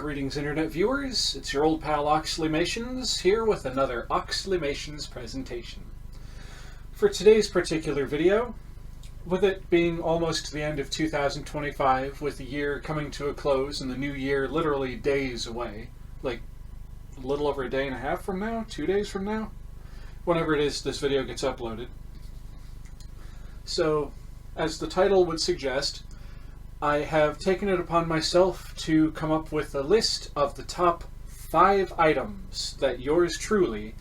Greetings, Internet viewers. It's your old pal Oxleymations here with another Oxleymations presentation. For today's particular video, with it being almost the end of 2025, with the year coming to a close and the new year literally days away, like a little over a day and a half from now, 2 days from now, whenever it is this video gets uploaded. So, as the title would suggest, I have taken it upon myself to come up with a list of the top 5 items that yours truly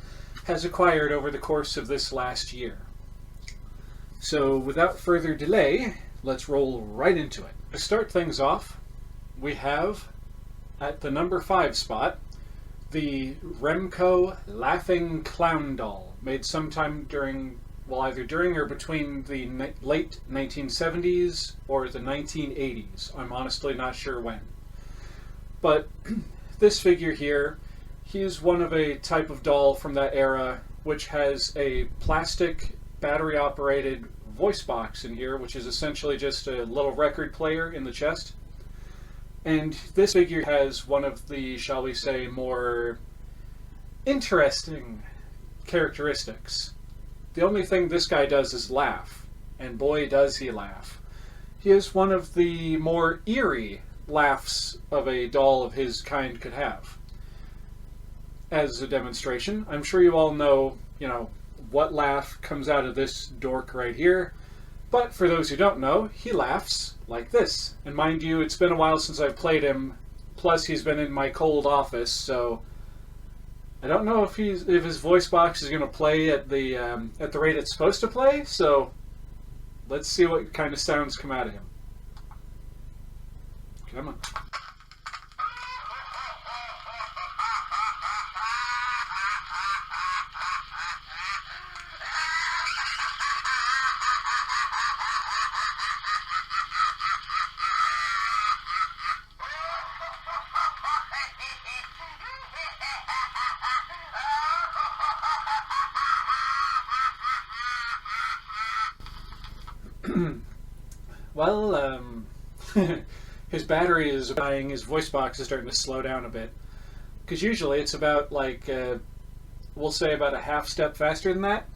has acquired over the course of this last year. So without further delay, let's roll right into it. To start things off, we have, at the number 5 spot, the Remco Laughing Clown Doll, made sometime during, well, either during or between the late 1970s or the 1980s. I'm honestly not sure when. But this figure here, he is one of a type of doll from that era which has a plastic battery-operated voice box in here, which is essentially just a little record player in the chest. And this figure has one of the, shall we say, more interesting characteristics. The only thing this guy does is laugh, and boy does he laugh. He is one of the more eerie laughs of a doll of his kind could have. As a demonstration, I'm sure you all know, what laugh comes out of this dork right here, but for those who don't know, he laughs like this. And mind you, it's been a while since I've played him, plus he's been in my cold office, so I don't know if his voice box is going to play at the rate it's supposed to play, so let's see what kind of sounds come out of him. Come on. Well, his battery is dying, his voice box is starting to slow down a bit. Because usually it's about, we'll say about a half step faster than that.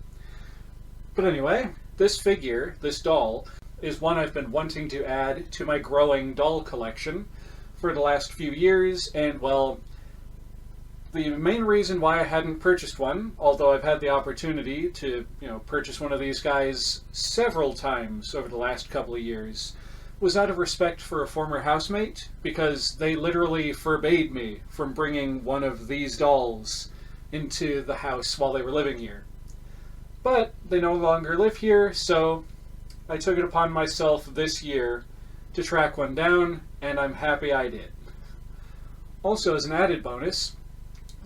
But anyway, this figure, this doll, is one I've been wanting to add to my growing doll collection for the last few years, and well, the main reason why I hadn't purchased one, although I've had the opportunity to, purchase one of these guys several times over the last couple of years, was out of respect for a former housemate, because they literally forbade me from bringing one of these dolls into the house while they were living here. But they no longer live here, so I took it upon myself this year to track one down, and I'm happy I did. Also, as an added bonus,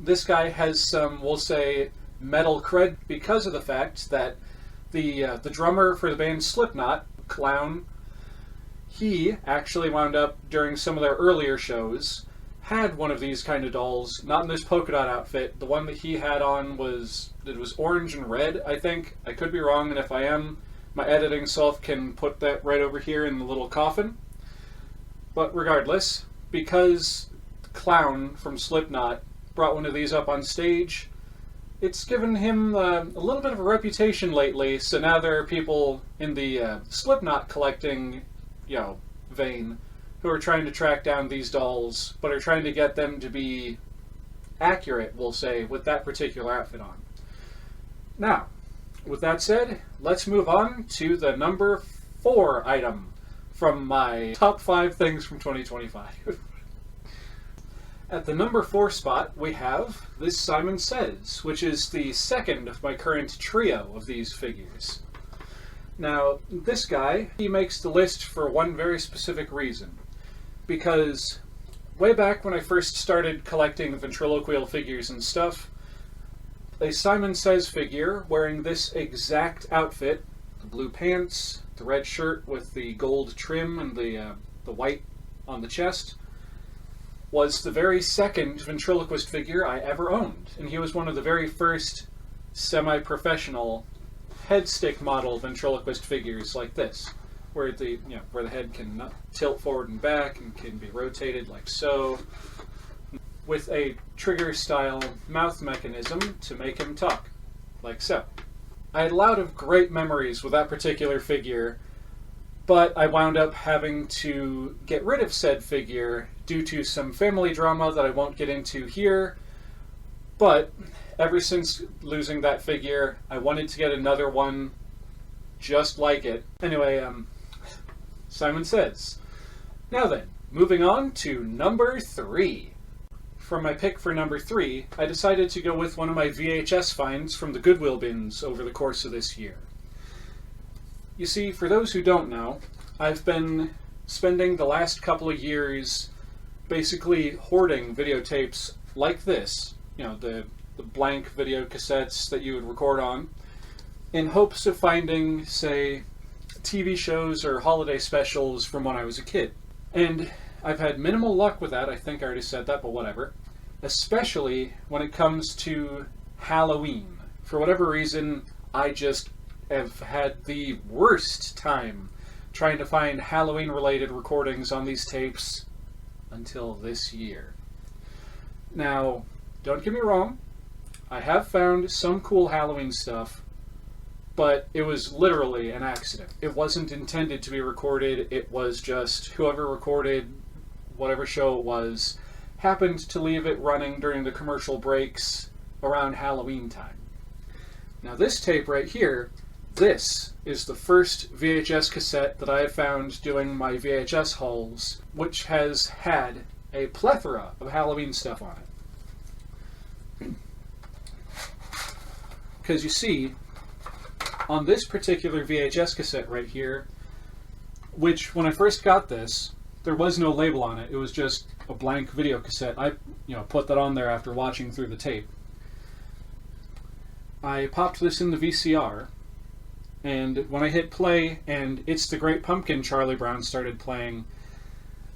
this guy has some, we'll say, metal cred because of the fact that the drummer for the band Slipknot, Clown, he actually wound up, during some of their earlier shows, had one of these kind of dolls, not in this polka dot outfit. The one that he had on was orange and red, I think. I could be wrong, and if I am, my editing self can put that right over here in the little coffin. But regardless, because Clown from Slipknot brought one of these up on stage, it's given him a little bit of a reputation lately, so now there are people in the Slipknot collecting, vein, who are trying to track down these dolls, but are trying to get them to be accurate, we'll say, with that particular outfit on. Now, with that said, let's move on to the number 4 item from my top 5 things from 2025. At the number 4 spot, we have this Simon Says, which is the second of my current trio of these figures. Now, this guy, he makes the list for one very specific reason. Because way back when I first started collecting ventriloquial figures and stuff, a Simon Says figure wearing this exact outfit, the blue pants, the red shirt with the gold trim and the white on the chest, was the very second ventriloquist figure I ever owned. And he was one of the very first semi-professional headstick model ventriloquist figures like this, where the head can tilt forward and back and can be rotated like so. with a trigger-style mouth mechanism to make him talk, like so. I had a lot of great memories with that particular figure, but I wound up having to get rid of said figure due to some family drama that I won't get into here. But ever since losing that figure, I wanted to get another one just like it. Anyway, Simon Says. Now then, moving on to number 3. For my pick for number 3, I decided to go with one of my VHS finds from the Goodwill bins over the course of this year. You see, for those who don't know, I've been spending the last couple of years basically hoarding videotapes like this, you know, the blank video cassettes that you would record on, in hopes of finding, say, TV shows or holiday specials from when I was a kid. And I've had minimal luck with that. I think I already said that, but whatever. Especially when it comes to Halloween. For whatever reason, I just have had the worst time trying to find Halloween-related recordings on these tapes until this year. Now, don't get me wrong, I have found some cool Halloween stuff, but it was literally an accident. It wasn't intended to be recorded, it was just whoever recorded whatever show it was happened to leave it running during the commercial breaks around Halloween time. Now this tape right here, this is the first VHS cassette that I have found doing my VHS hauls, which has had a plethora of Halloween stuff on it. Because you see, on this particular VHS cassette right here, which when I first got this, there was no label on it. It was just a blank video cassette. I, put that on there after watching through the tape. I popped this in the VCR, and when I hit play and It's the Great Pumpkin Charlie Brown started playing,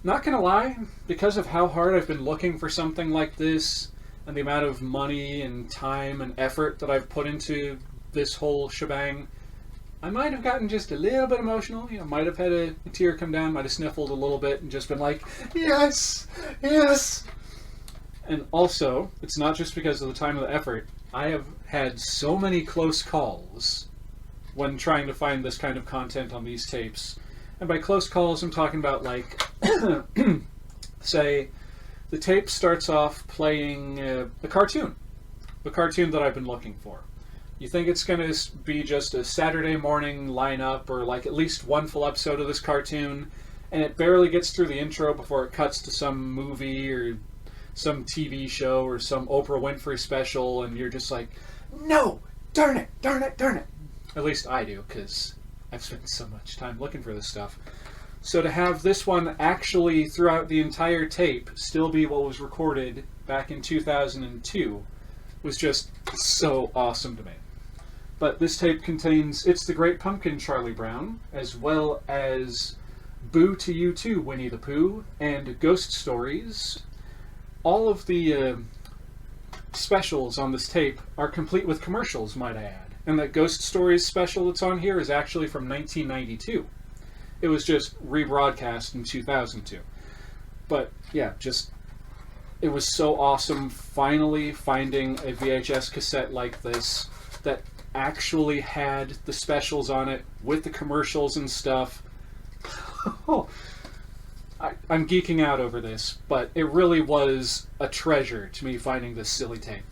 not gonna lie, because of how hard I've been looking for something like this, and the amount of money and time and effort that I've put into this whole shebang, I might have gotten just a little bit emotional, might have had a tear come down, might have sniffled a little bit and just been like, yes, yes! And also, it's not just because of the time and the effort, I have had so many close calls when trying to find this kind of content on these tapes. And by close calls, I'm talking about, like, say, the tape starts off playing the cartoon that I've been looking for. You think it's going to be just a Saturday morning lineup, or like at least one full episode of this cartoon, and it barely gets through the intro before it cuts to some movie or some TV show or some Oprah Winfrey special, and you're just like, no, darn it, darn it, darn it. At least I do, because I've spent so much time looking for this stuff. So to have this one actually, throughout the entire tape, still be what was recorded back in 2002 was just so awesome to me. But this tape contains It's the Great Pumpkin Charlie Brown, as well as Boo to You Too, Winnie the Pooh, and Ghost Stories. All of the specials on this tape are complete with commercials, might I add. And that Ghost Stories special that's on here is actually from 1992. It was just rebroadcast in 2002. But yeah, it was so awesome finally finding a VHS cassette like this that actually had the specials on it with the commercials and stuff. I'm geeking out over this, but it really was a treasure to me finding this silly tape.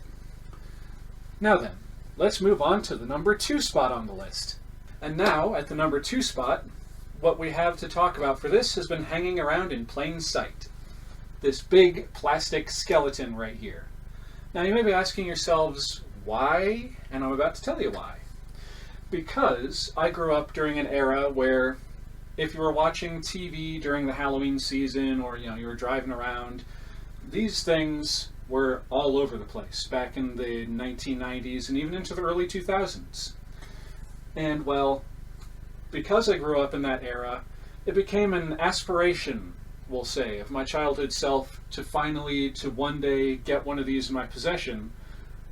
Now then, let's move on to the number 2 spot on the list. And now, at the number 2 spot, what we have to talk about for this has been hanging around in plain sight. This big plastic skeleton right here. Now you may be asking yourselves, why? And I'm about to tell you why. Because I grew up during an era where if you were watching TV during the Halloween season, or you were driving around, these things were all over the place back in the 1990s and even into the early 2000s. And well, because I grew up in that era, it became an aspiration, we'll say, of my childhood self to finally, to one day get one of these in my possession,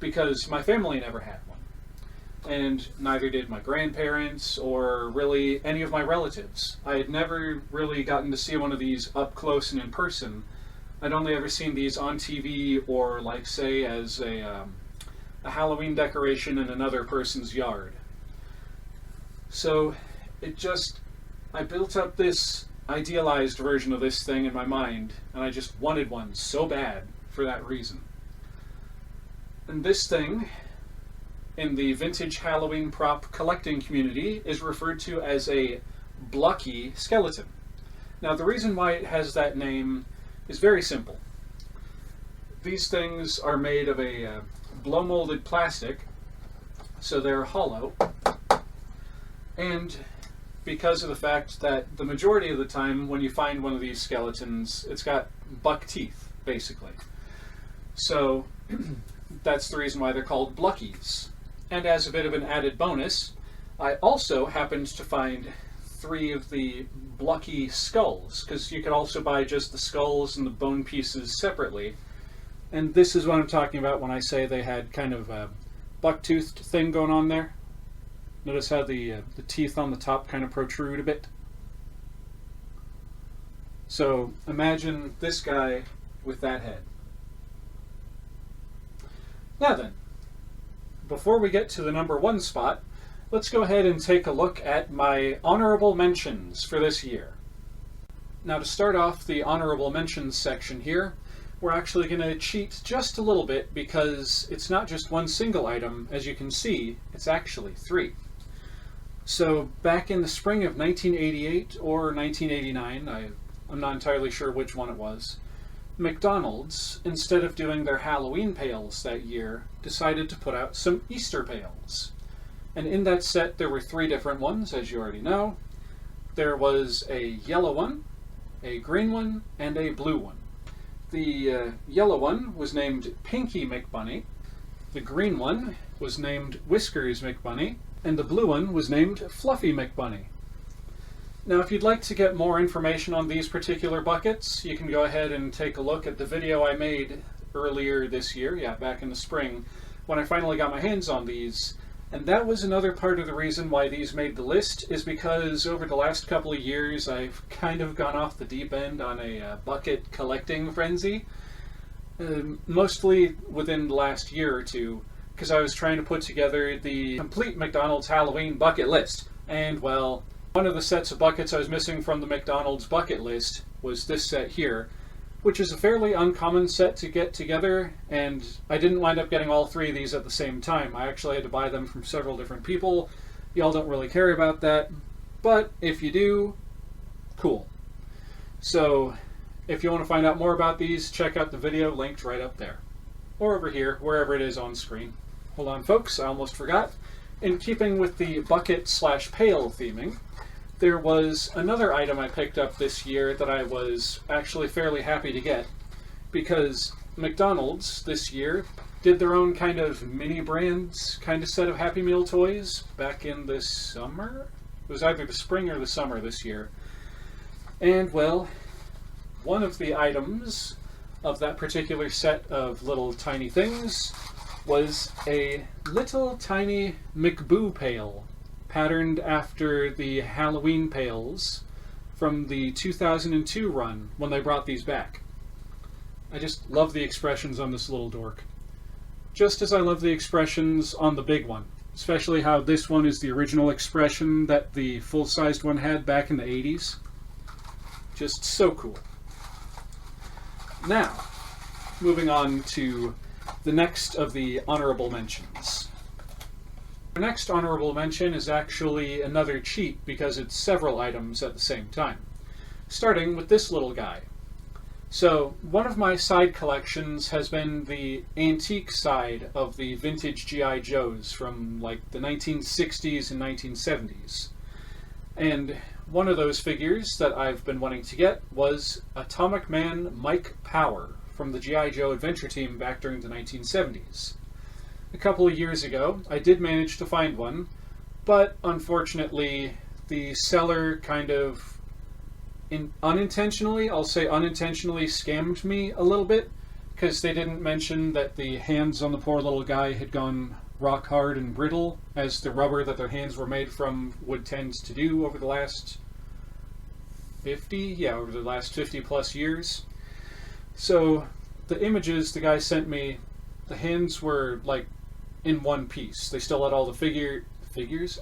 because my family never had one. And neither did my grandparents or really any of my relatives. I had never really gotten to see one of these up close and in person I'd only ever seen these on TV or, like, say, as a Halloween decoration in another person's yard. So I built up this idealized version of this thing in my mind, and I just wanted one so bad for that reason. And this thing, in the vintage Halloween prop collecting community, is referred to as a blocky skeleton. Now, the reason why it has that name is very simple. These things are made of a blow-molded plastic, so they're hollow, and because of the fact that the majority of the time when you find one of these skeletons, it's got buck teeth, basically. So that's the reason why they're called bluckies. And as a bit of an added bonus, I also happened to find 3 of the blocky skulls, because you could also buy just the skulls and the bone pieces separately. And this is what I'm talking about when I say they had kind of a buck-toothed thing going on there. Notice how the teeth on the top kind of protrude a bit. So imagine this guy with that head. Now then, before we get to the number 1 spot, let's go ahead and take a look at my honorable mentions for this year. Now, to start off the honorable mentions section here, we're actually going to cheat just a little bit because it's not just one single item. As you can see, it's actually 3. So back in the spring of 1988 or 1989, I'm not entirely sure which one it was, McDonald's, instead of doing their Halloween pails that year, decided to put out some Easter pails. And in that set there were 3 different ones, as you already know. There was a yellow one, a green one, and a blue one. The yellow one was named Pinky McBunny, the green one was named Whiskers McBunny, and the blue one was named Fluffy McBunny. Now, if you'd like to get more information on these particular buckets, you can go ahead and take a look at the video I made earlier this year, back in the spring, when I finally got my hands on these. And that was another part of the reason why these made the list, is because over the last couple of years I've kind of gone off the deep end on a bucket collecting frenzy. Mostly within the last year or two, because I was trying to put together the complete McDonald's Halloween bucket list. And, well, one of the sets of buckets I was missing from the McDonald's bucket list was this set here, which is a fairly uncommon set to get together, and I didn't wind up getting all 3 of these at the same time. I actually had to buy them from several different people. Y'all don't really care about that, but if you do, cool. So, if you want to find out more about these, check out the video linked right up there. Or over here, wherever it is on screen. Hold on, folks, I almost forgot. In keeping with the bucket/pail theming, there was another item I picked up this year that I was actually fairly happy to get, because McDonald's this year did their own kind of mini brands kind of set of Happy Meal toys back in the summer? It was either the spring or the summer this year. And, well, one of the items of that particular set of little tiny things was a little tiny McBoo pail, patterned after the Halloween pails from the 2002 run when they brought these back. I just love the expressions on this little dork. Just as I love the expressions on the big one, especially how this one is the original expression that the full-sized one had back in the 80s. Just so cool. Now, moving on to the next of the honorable mentions. The next honorable mention is actually another cheat because it's several items at the same time, starting with this little guy. So, one of my side collections has been the antique side of the vintage G.I. Joes from like the 1960s and 1970s. And one of those figures that I've been wanting to get was Atomic Man Mike Power from the G.I. Joe Adventure Team back during the 1970s. A couple of years ago, I did manage to find one, but unfortunately, the seller kind of unintentionally scammed me a little bit, because they didn't mention that the hands on the poor little guy had gone rock hard and brittle, as the rubber that their hands were made from would tend to do over the last 50 plus years. So the images the guy sent me, the hands were like in one piece. They still had all the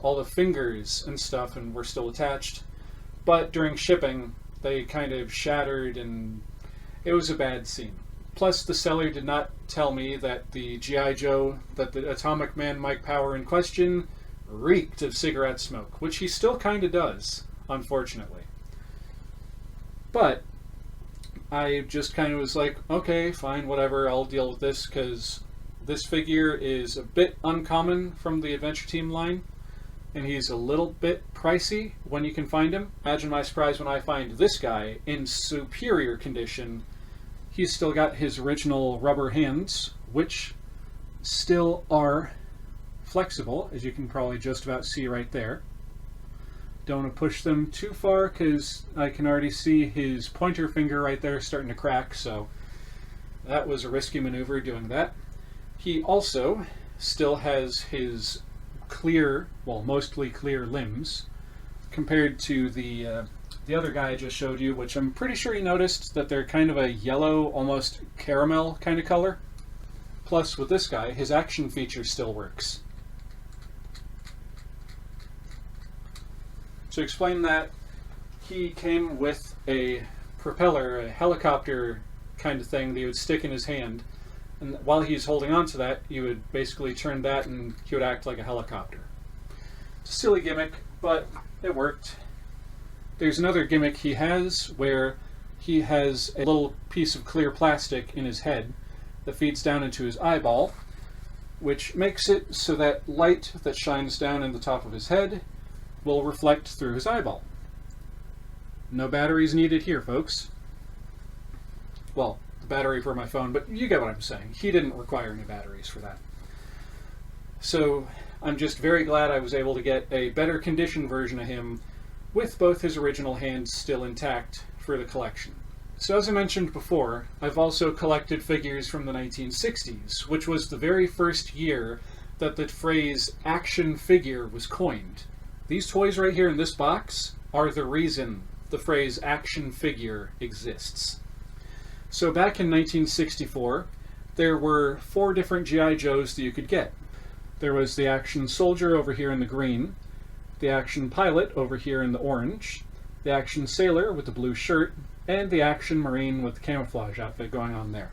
all the fingers and stuff, and were still attached. But during shipping, they kind of shattered, and it was a bad scene. Plus, the seller did not tell me that the G.I. Joe, that the Atomic Man Mike Power in question, reeked of cigarette smoke, which he still kind of does, unfortunately. But I just kind of was like, okay, fine, whatever, I'll deal with this, because this figure is a bit uncommon from the Adventure Team line, and he's a little bit pricey when you can find him. Imagine my surprise when I find this guy in superior condition. He's still got his original rubber hands, which still are flexible, as you can probably just about see right there. Don't want to push them too far because I can already see his pointer finger right there starting to crack, so that was a risky maneuver doing that. He also still has his clear, well, mostly clear limbs, compared to the other guy I just showed you, which I'm pretty sure you noticed that they're kind of a yellow, almost caramel kind of color. Plus, with this guy, his action feature still works. To explain that, he came with a propeller, a helicopter kind of thing that he would stick in his hand, and while he's holding on to that, you would basically turn that and he would act like a helicopter. It's a silly gimmick, but it worked. There's another gimmick he has where he has a little piece of clear plastic in his head that feeds down into his eyeball, which makes it so that light that shines down in the top of his head will reflect through his eyeball. No batteries needed here, folks. Well, the battery for my phone, but you get what I'm saying. He didn't require any batteries for that. So I'm just very glad I was able to get a better condition version of him with both his original hands still intact for the collection. So as I mentioned before, I've also collected figures from the 1960s, which was the very first year that the phrase action figure was coined. These toys right here in this box are the reason the phrase action figure exists. So back in 1964, there were 4 different G.I. Joes that you could get. There was the action soldier over here in the green, the action pilot over here in the orange, the action sailor with the blue shirt, and the action marine with the camouflage outfit going on there.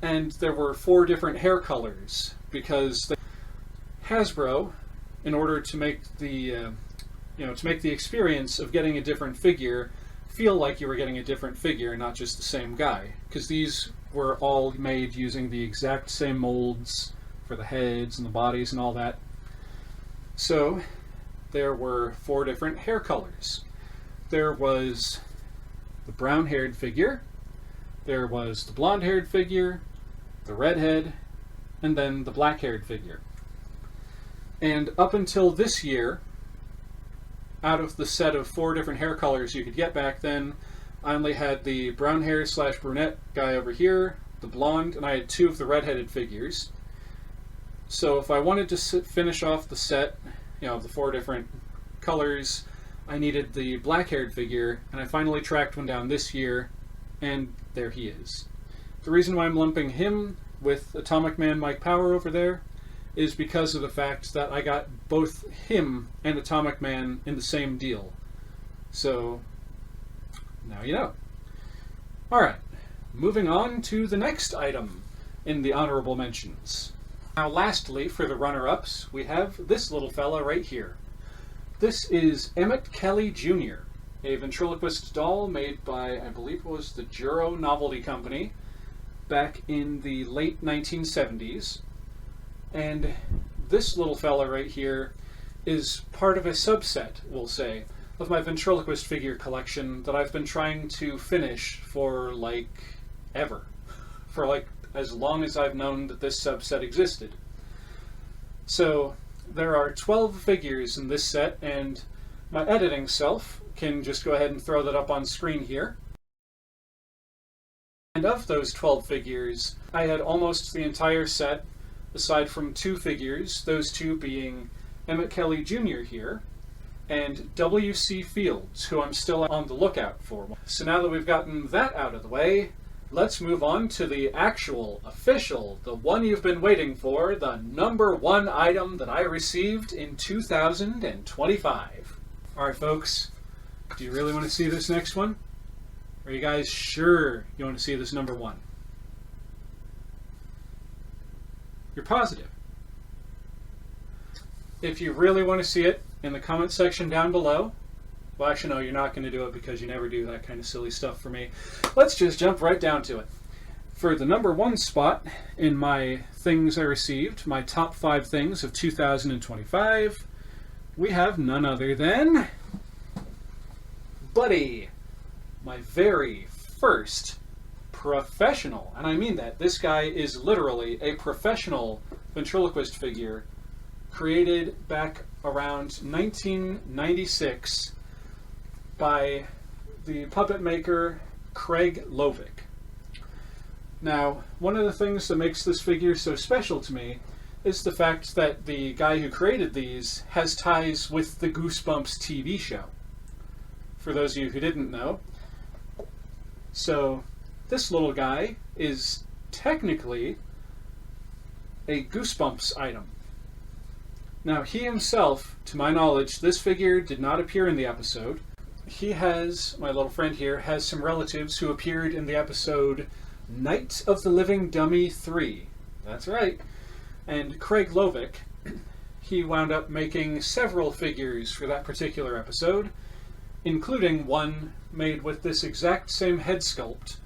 And there were 4 different hair colors, because Hasbro, in order to make the experience of getting a different figure feel like you were getting a different figure, not just the same guy, because these were all made using the exact same molds for the heads and the bodies and all that. So there were 4 different hair colors. There was the brown-haired figure, there was the blonde-haired figure, the redhead, and then the black-haired figure. And up until this year, out of the set of 4 different hair colors you could get back then, I only had the brown hair / brunette guy over here, the blonde, and I had 2 of the redheaded figures. So if I wanted to finish off the set, the 4 different colors, I needed the black-haired figure, and I finally tracked one down this year, and there he is. The reason why I'm lumping him with Atomic Man Mike Power over there is because of the fact that I got both him and Atomic Man in the same deal. So, now you know. Alright, moving on to the next item in the honorable mentions. Now lastly, for the runner-ups, we have this little fella right here. This is Emmett Kelly Jr., a ventriloquist doll made by, I believe it was the Juro Novelty Company, back in the late 1970s. And this little fella right here is part of a subset, we'll say, of my ventriloquist figure collection that I've been trying to finish for, ever. For, as long as I've known that this subset existed. So, there are 12 figures in this set, and my editing self can just go ahead and throw that up on screen here. And of those 12 figures, I had almost the entire set, aside from 2 figures, those 2 being Emmett Kelly Jr. here, and W.C. Fields, who I'm still on the lookout for. So now that we've gotten that out of the way, let's move on to the actual, official, the one you've been waiting for, the number one item that I received in 2025. Alright folks, do you really want to see this next one? Are you guys sure you want to see this number one? You're positive? If you really want to see it, in the comment section down below. Well, actually, no, you're not going to do it because you never do that kind of silly stuff for me. Let's just jump right down to it. For the number one spot in my things I received, my top 5 things of 2025, we have none other than Buddy, my very first professional, and I mean that, this guy is literally a professional ventriloquist figure created back around 1996 by the puppet maker Craig Lovick. Now, one of the things that makes this figure so special to me is the fact that the guy who created these has ties with the Goosebumps TV show. For those of you who didn't know. So, this little guy is technically a Goosebumps item. Now, he himself, to my knowledge, this figure did not appear in the episode. He has, my little friend here, has some relatives who appeared in the episode Night of the Living Dummy 3. That's right. And Craig Lovick, he wound up making several figures for that particular episode, including one made with this exact same head sculpt.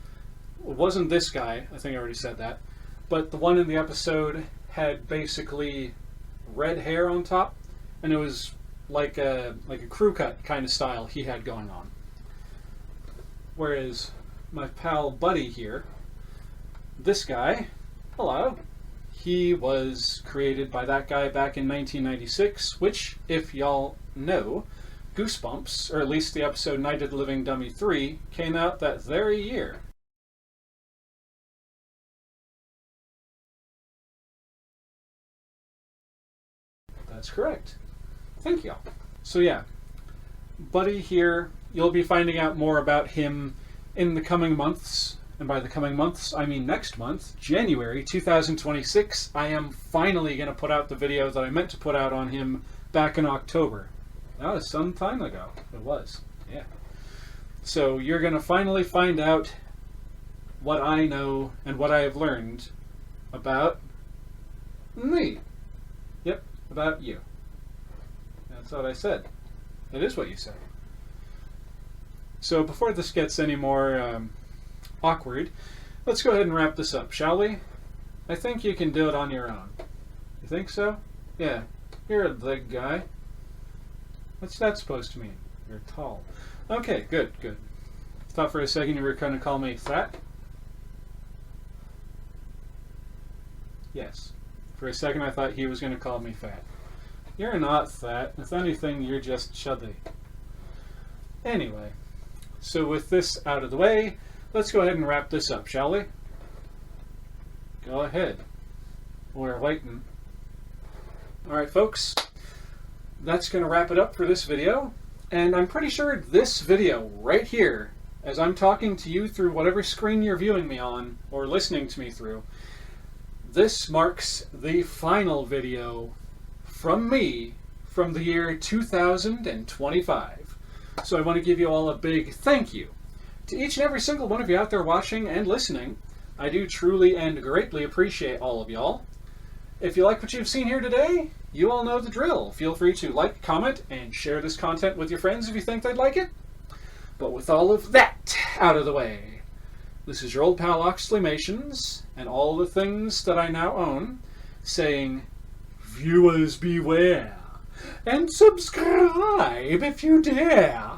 It wasn't this guy, I think I already said that, but the one in the episode had basically red hair on top, and it was like a crew cut kind of style he had going on. Whereas my pal Buddy here, this guy, hello, he was created by that guy back in 1996, which, if y'all know, Goosebumps, or at least the episode Night of the Living Dummy 3, came out that very year. That's correct. Thank y'all. So yeah, Buddy here, you'll be finding out more about him in the coming months. And by the coming months, I mean next month, January 2026, I am finally going to put out the video that I meant to put out on him back in October. That was some time ago. It was, yeah. So you're going to finally find out what I know and what I have learned about me. Yep, about you. That's what I said. It is what you said. So before this gets any more awkward, let's go ahead and wrap this up, shall we? I think you can do it on your own. You think so? Yeah. You're a big guy. What's that supposed to mean? You're tall. Okay, good, good. Thought for a second you were going to call me fat. Yes. For a second I thought he was going to call me fat. You're not fat. If anything, you're just chubby. Anyway, so with this out of the way, let's go ahead and wrap this up, shall we? Go ahead. We're waiting. Alright folks, that's going to wrap it up for this video. And I'm pretty sure this video right here, as I'm talking to you through whatever screen you're viewing me on, or listening to me through, this marks the final video from me from the year 2025. So I want to give you all a big thank you. To each and every single one of you out there watching and listening, I do truly and greatly appreciate all of y'all. If you like what you've seen here today, you all know the drill. Feel free to like, comment, and share this content with your friends if you think they'd like it. But with all of that out of the way, this is your old pal Oxleymations, and all the things that I now own, saying, viewers beware, and subscribe if you dare.